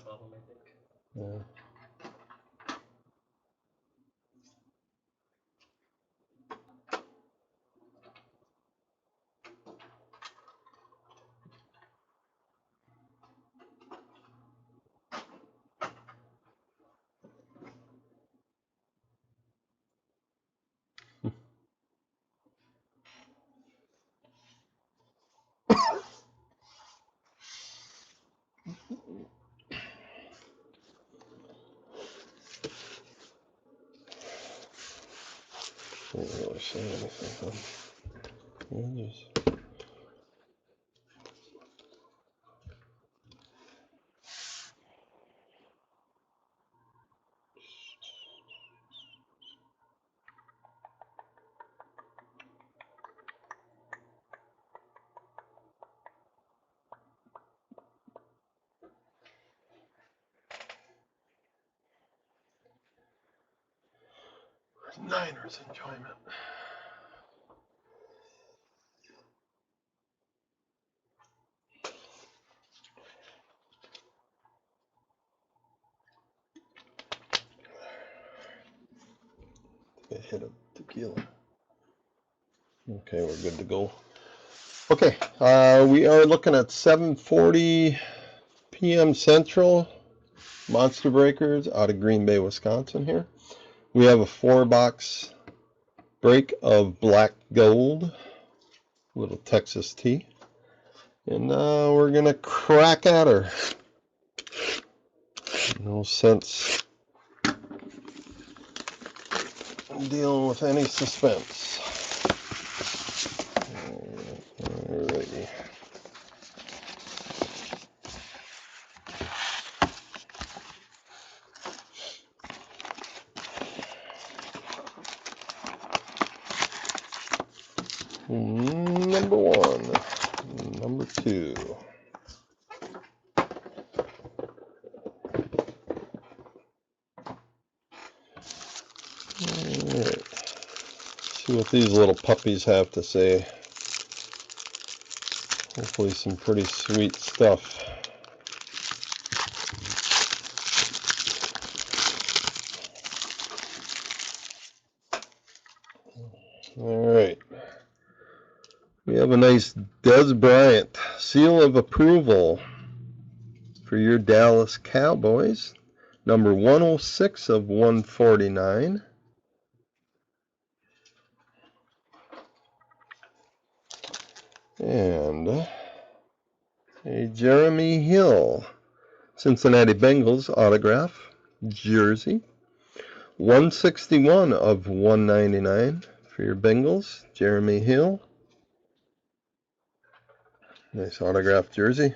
above him, I think. Yeah. Can't really say anything. Huh? Just... Niners enjoyment. I hit a tequila. Okay, we're good to go. Okay, we are looking at 7:40 p.m. Central. Monster Breakers out of Green Bay, Wisconsin here. We have a 4-box break of black gold, little Texas tea. And we're going to crack at her. No sense in dealing with any suspense. Alrighty. Number 1, number 2. Alright. See what these little puppies have to say. Hopefully some pretty sweet stuff. Alright. We have a nice Des Bryant seal of approval for your Dallas Cowboys. Number 106 of 149. And a Jeremy Hill Cincinnati Bengals autograph jersey. 161 of 199 for your Bengals, Jeremy Hill. Nice autograph jersey.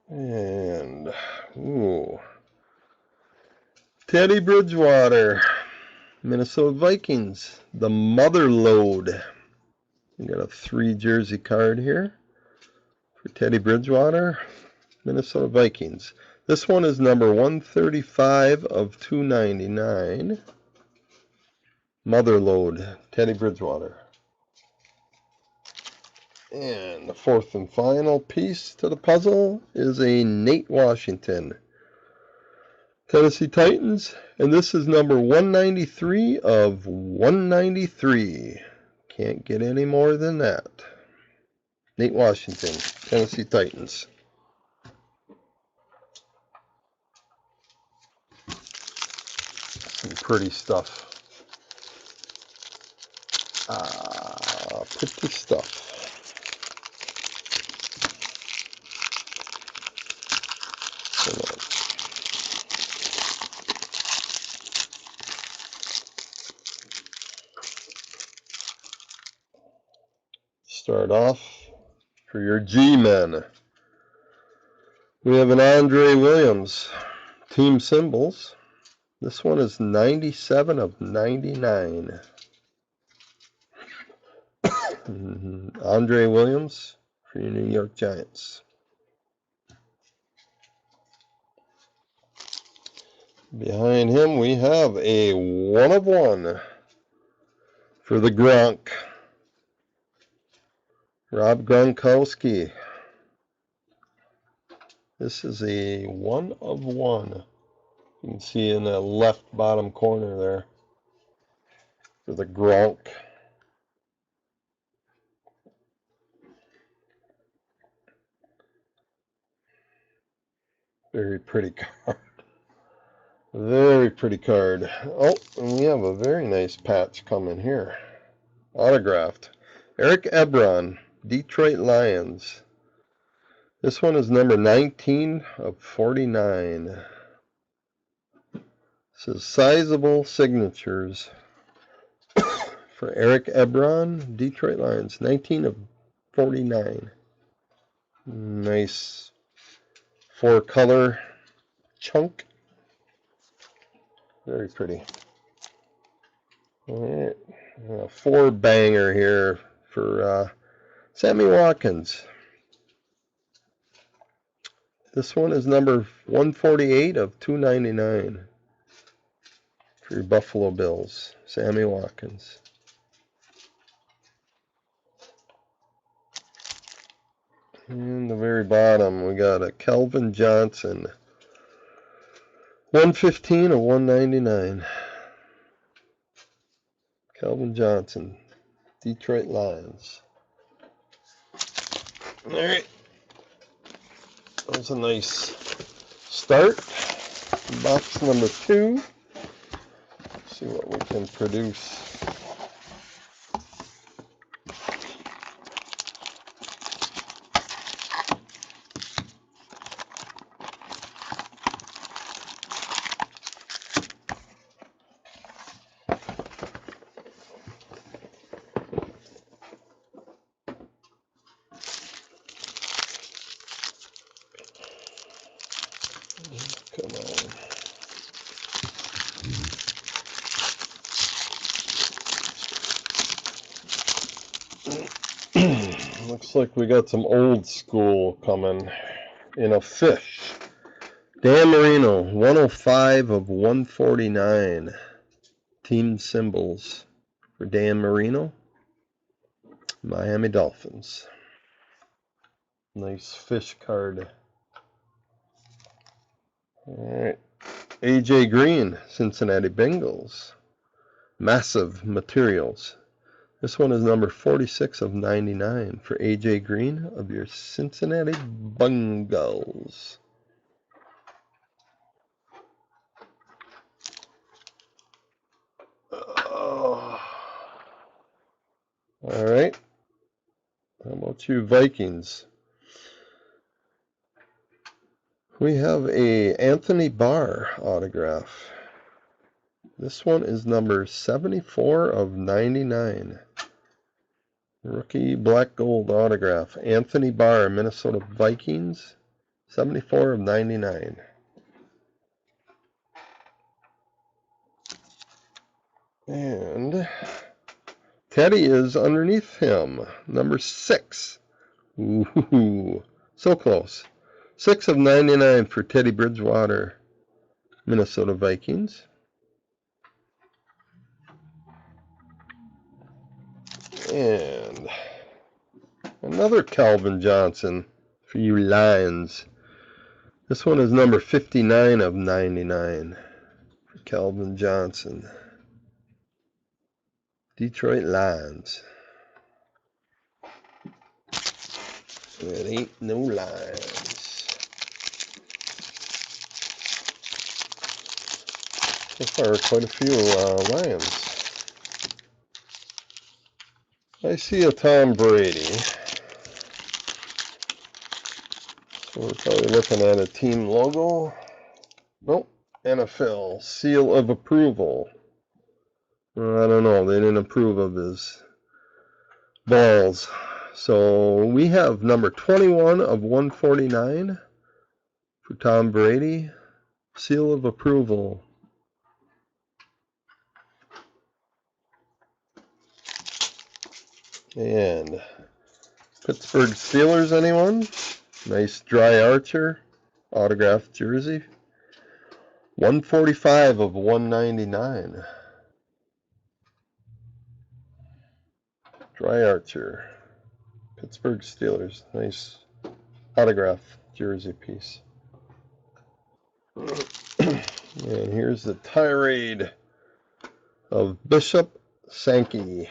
And, ooh, Teddy Bridgewater, Minnesota Vikings, the Mother Load. We got a 3 jersey card here for Teddy Bridgewater, Minnesota Vikings. This one is number 135 of 299. Mother Load, Teddy Bridgewater. And the 4th and final piece to the puzzle is a Nate Washington, Tennessee Titans, and this is number 193 of 193. Can't get any more than that. Nate Washington, Tennessee Titans. Some pretty stuff. Pretty stuff. Start off for your G-men. We have an Andre Williams, team symbols. This one is 97 of 99. Andre Williams for your New York Giants. Behind him we have a 1 of 1 for the Gronk. Rob Gronkowski. This is a 1/1. You can see in the left bottom corner there for the Gronk. Very pretty card. Very pretty card. Oh, and we have a very nice patch coming here. Autographed. Eric Ebron, Detroit Lions. This one is number 19/49. It says sizable signatures for Eric Ebron, Detroit Lions, 19/49. Nice 4-color chunk. Very pretty. All right, 4-banger here for Sammy Watkins. This one is number 148/299 for your Buffalo Bills, Sammy Watkins. In the very bottom, we got a Calvin Johnson, 115/199. Calvin Johnson, Detroit Lions. All right, that was a nice start. Box number 2. See what we can produce. Come on. Looks like we got some old school coming in a fish. Dan Marino, 105/149. Team symbols for Dan Marino, Miami Dolphins. Nice fish card. All right. AJ Green, Cincinnati Bengals. Massive materials. This one is number 46/99 for AJ Green of your Cincinnati Bengals. Oh. All right. How about you Vikings? We have a Anthony Barr autograph. This one is number 74/99. Rookie black gold autograph. Anthony Barr, Minnesota Vikings, 74/99. And Teddy is underneath him, number 6. Ooh, so close. 6/99 for Teddy Bridgewater, Minnesota Vikings. And another Calvin Johnson for you Lions. This one is number 59/99 for Calvin Johnson, Detroit Lions. It ain't no Lions. So far, quite a few Lions. I see a Tom Brady. So we're probably looking at a team logo. Nope. NFL seal of approval. I don't know. They didn't approve of his balls. So we have number 21/149 for Tom Brady. Seal of approval. And Pittsburgh Steelers, anyone? Nice dry Archer autographed jersey. 145/199. Dry Archer. Pittsburgh Steelers. Nice autograph jersey piece. And here's the tirade of Bishop Sankey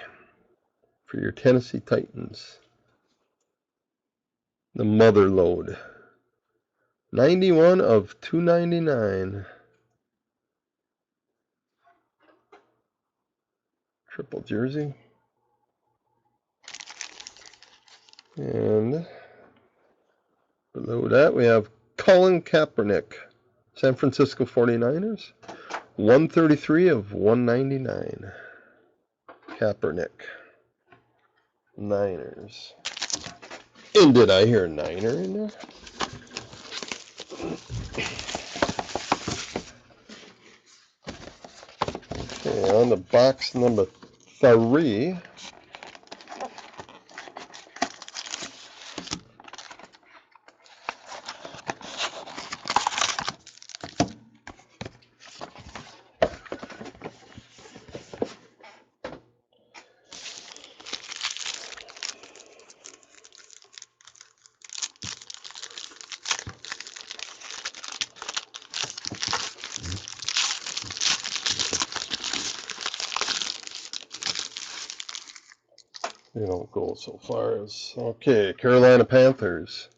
for your Tennessee Titans. The mother load. 91 of 299. Triple jersey. And below that we have Colin Kaepernick, San Francisco 49ers. 133 of 199. Kaepernick. Niners. And did I hear Niner in there? Okay, on to box number 3. They don't go so far as... Okay, Carolina Panthers.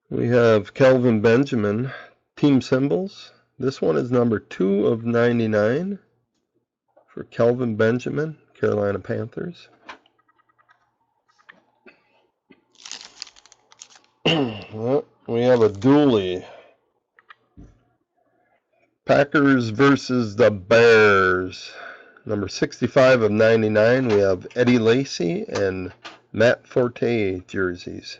We have Kelvin Benjamin, team symbols. This one is number 2 of 99 for Kelvin Benjamin, Carolina Panthers. Well, we have a dually. Packers versus the Bears. Number 65 of 99, we have Eddie Lacy and Matt Forte jerseys.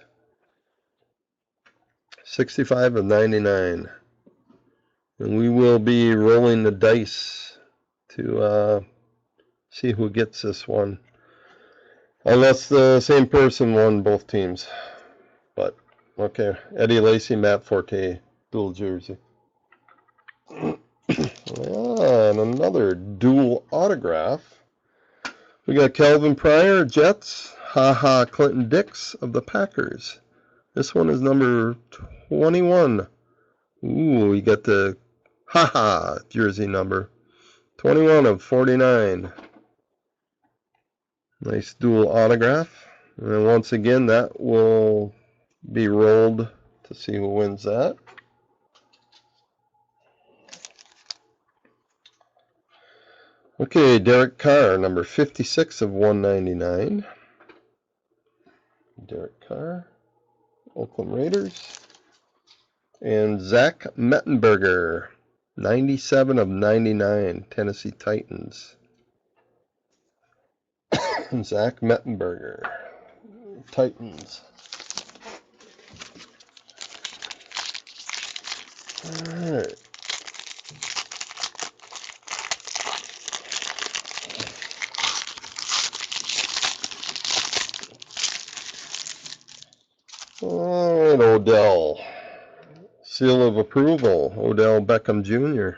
65 of 99. And we will be rolling the dice to see who gets this one. Unless the same person won both teams. But, okay. Eddie Lacy, Matt Forte, dual jersey. And another dual autograph. We got Calvin Pryor, Jets. Ha Clinton Dix of the Packers. This one is number 21. Ooh, we got the jersey number. 21 of 49. Nice dual autograph. And once again, that will be rolled to see who wins that. Okay, Derek Carr, number 56 of 199. Derek Carr, Oakland Raiders. And Zach Mettenberger, 97 of 99, Tennessee Titans. Zach Mettenberger, Titans. All right. All right, Odell. Seal of approval, Odell Beckham Jr.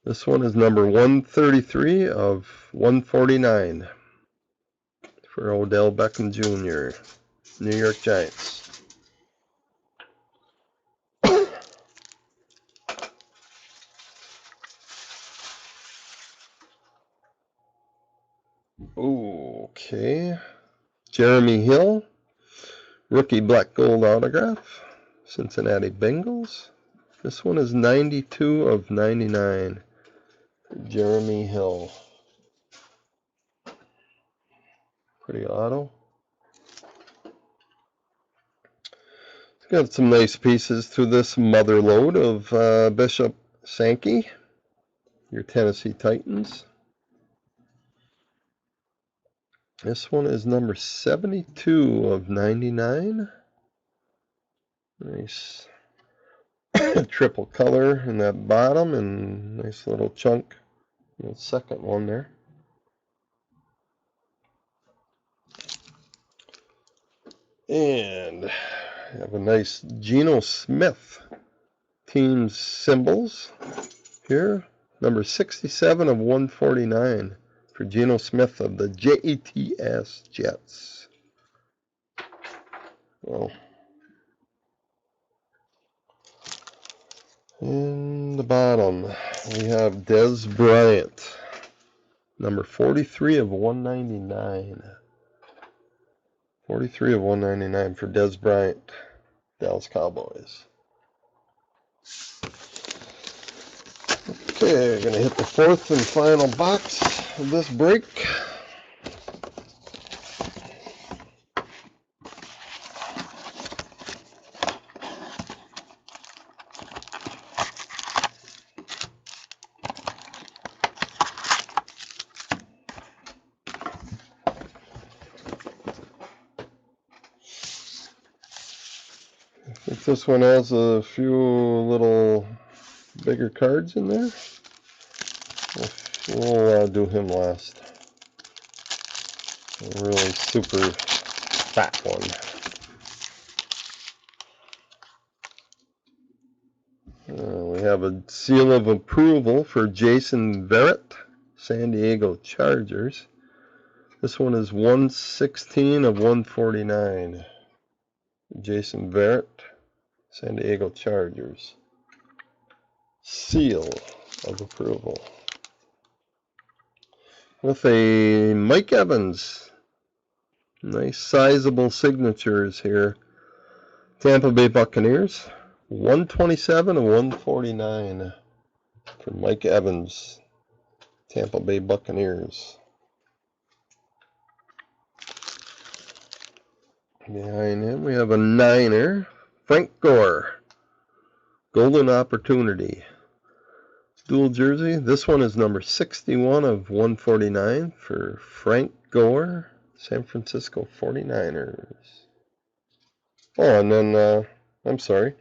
This one is number 133 of 149 for Odell Beckham Jr., New York Giants. Okay. Jeremy Hill, rookie black gold autograph, Cincinnati Bengals. This one is 92 of 99 for Jeremy Hill. Pretty auto. It's got some nice pieces to this mother load of Bishop Sankey, your Tennessee Titans. This one is number 72 of 99. Nice triple color in that bottom and nice little chunk in the second one there. And I have a nice Geno Smith team symbols here. Number 67 of 149 for Geno Smith of the Jets. Well, In the bottom, we have Des Bryant, number 43 of 199. 43 of 199 for Des Bryant, Dallas Cowboys. Okay, we're going to hit the fourth and final box of this break. I think this one has a few little bigger cards in there. We'll do him last. A really super fat one. We have a seal of approval for Jason Verrett, San Diego Chargers. This one is 116 of 149. Jason Verrett, San Diego Chargers. Seal of approval. With a Mike Evans. Nice sizable signatures here. Tampa Bay Buccaneers. 127 of 149 for Mike Evans. Tampa Bay Buccaneers. Behind him we have a Niner. Frank Gore. Golden Opportunity. Dual jersey. This one is number 61 of 149 for Frank Gore, San Francisco 49ers. Oh, and then, I'm sorry.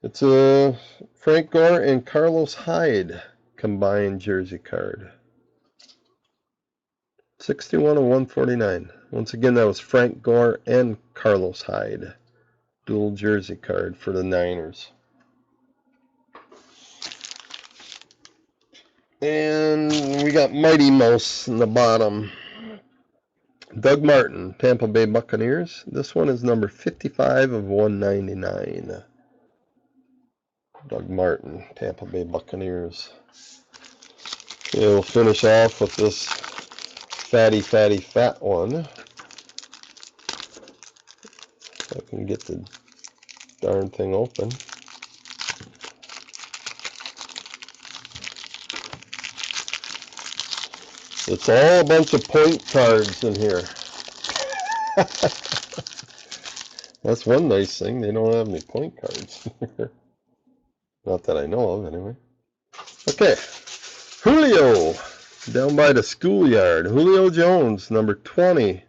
It's a Frank Gore and Carlos Hyde combined jersey card. 61 of 149. Once again, that was Frank Gore and Carlos Hyde. Dual jersey card for the Niners. And we got Mighty Mouse in the bottom. Doug Martin, Tampa Bay Buccaneers. This one is number 55 of 199. Doug Martin, Tampa Bay Buccaneers. Okay, we'll finish off with this fat one. If I can get the darn thing open. It's all a bunch of point cards in here. That's one nice thing. They don't have any point cards. Not that I know of, anyway. Okay. Julio, down by the schoolyard. Julio Jones, number 20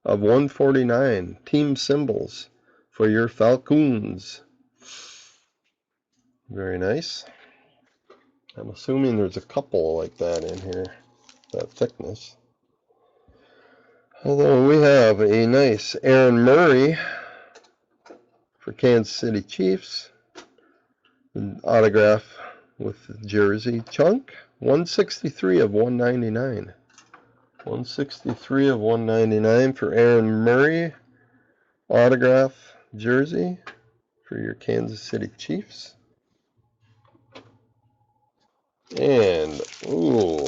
of 149. Team symbols for your Falcons. Very nice. I'm assuming there's a couple like that in here. That thickness. Although we have a nice Aaron Murray for Kansas City Chiefs. An autograph with the jersey chunk. 163 of 199. 163 of 199 for Aaron Murray. Autograph jersey for your Kansas City Chiefs. And, ooh,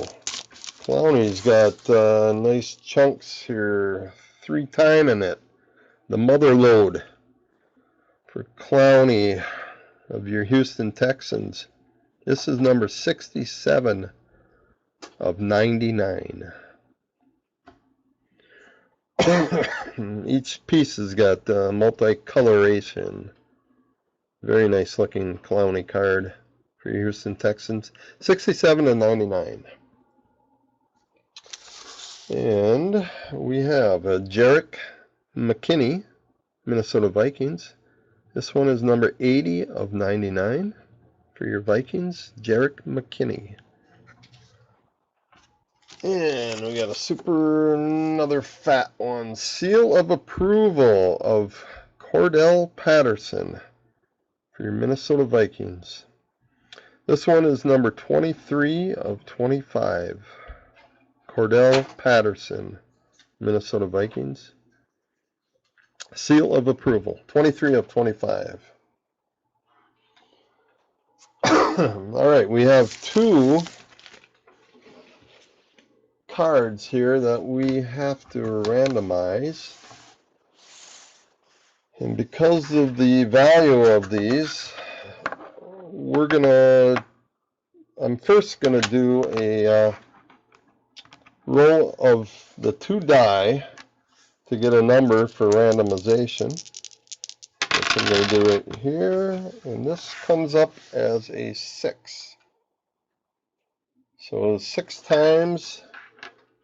Clowney's got nice chunks here. 3-time in it. The mother load for Clowney of your Houston Texans. This is number 67 of 99. Each piece has got multicoloration. Very nice looking Clowney card for your Houston Texans. 67 of 99. And we have a Jerick McKinney, Minnesota Vikings. This one is number 80 of 99 for your Vikings, Jerick McKinney. And we got another fat one. Seal of approval of Cordell Patterson for your Minnesota Vikings. This one is number 23 of 25. Cordell Patterson, Minnesota Vikings. Seal of approval, 23 of 25. All right, we have two cards here that we have to randomize. And because of the value of these, I'm first gonna do a roll of the two die to get a number for randomization. Which I'm gonna do right here, and this comes up as a 6. So 6 times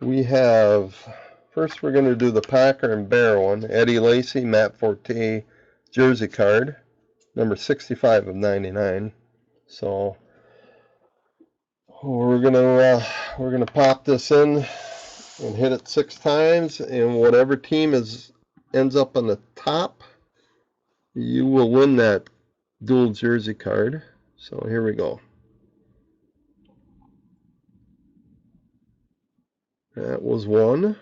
we have, first we're going to do the Packer and Bear one, Eddie Lacy, Matt Forte jersey card, number 65 of 99. So we're gonna pop this in and hit it 6 times, and whatever team ends up on the top, you will win that dual jersey card. So here we go. That was 1.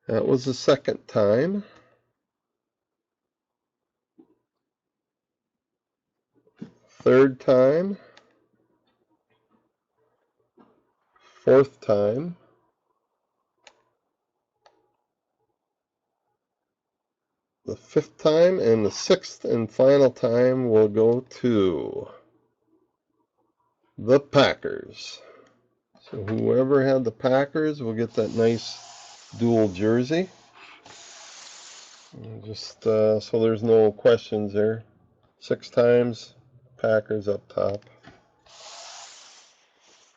That was the second time. Third time. Fourth time. The 5th time, and the 6th and final time will go to the Packers. So whoever had the Packers will get that nice dual jersey. And just so there's no questions there. 6 times, Packers up top.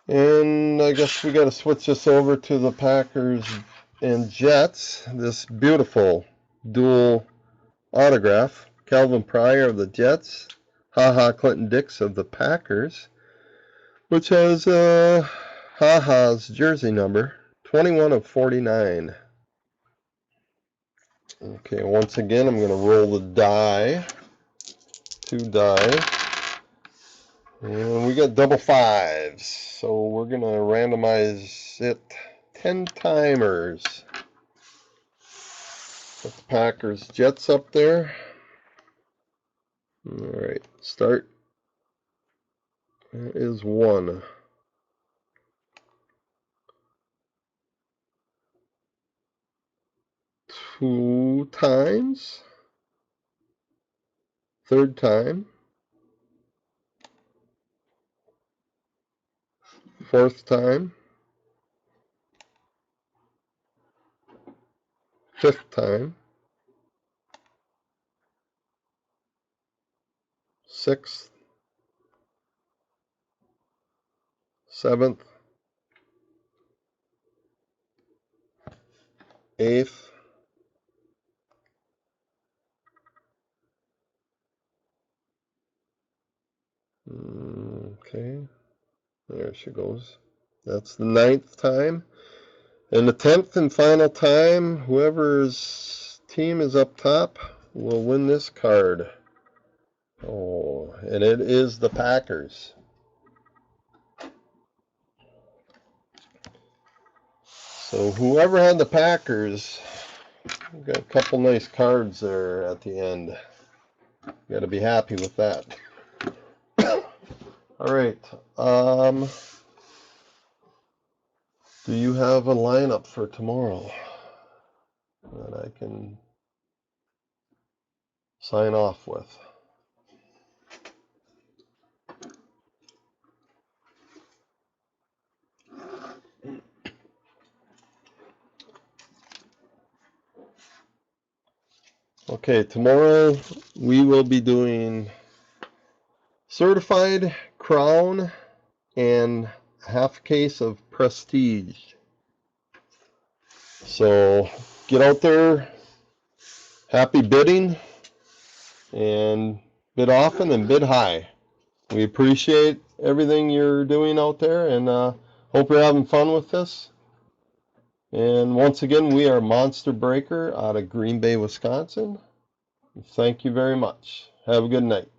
And I guess we got to switch this over to the Packers and Jets. This beautiful dual autograph. Calvin Pryor of the Jets. Clinton Dix of the Packers. Which has Ha's jersey number. 21 of 49. Okay, once again, I'm going to roll the die. 2 die. And we got double 5s. So we're going to randomize it 10 timers. Put the Packers Jets up there. Alright, start. That is 1. 2 times. Third time. Fourth time. 5th time. 6th. 7th. 8th. Okay, there she goes. That's the 9th time. And the 10th and final time, whoever's team is up top will win this card. Oh, and it is the Packers. So whoever had the Packers, got a couple nice cards there at the end. Got to be happy with that. All right. Do you have a lineup for tomorrow that I can sign off with? Okay, tomorrow we will be doing certified crown and half case of prestige. So get out there, happy bidding, and bid often and bid high. We appreciate everything you're doing out there, and hope you're having fun with this. And once again, we are Monster Breaker out of Green Bay, Wisconsin. Thank you very much. Have a good night.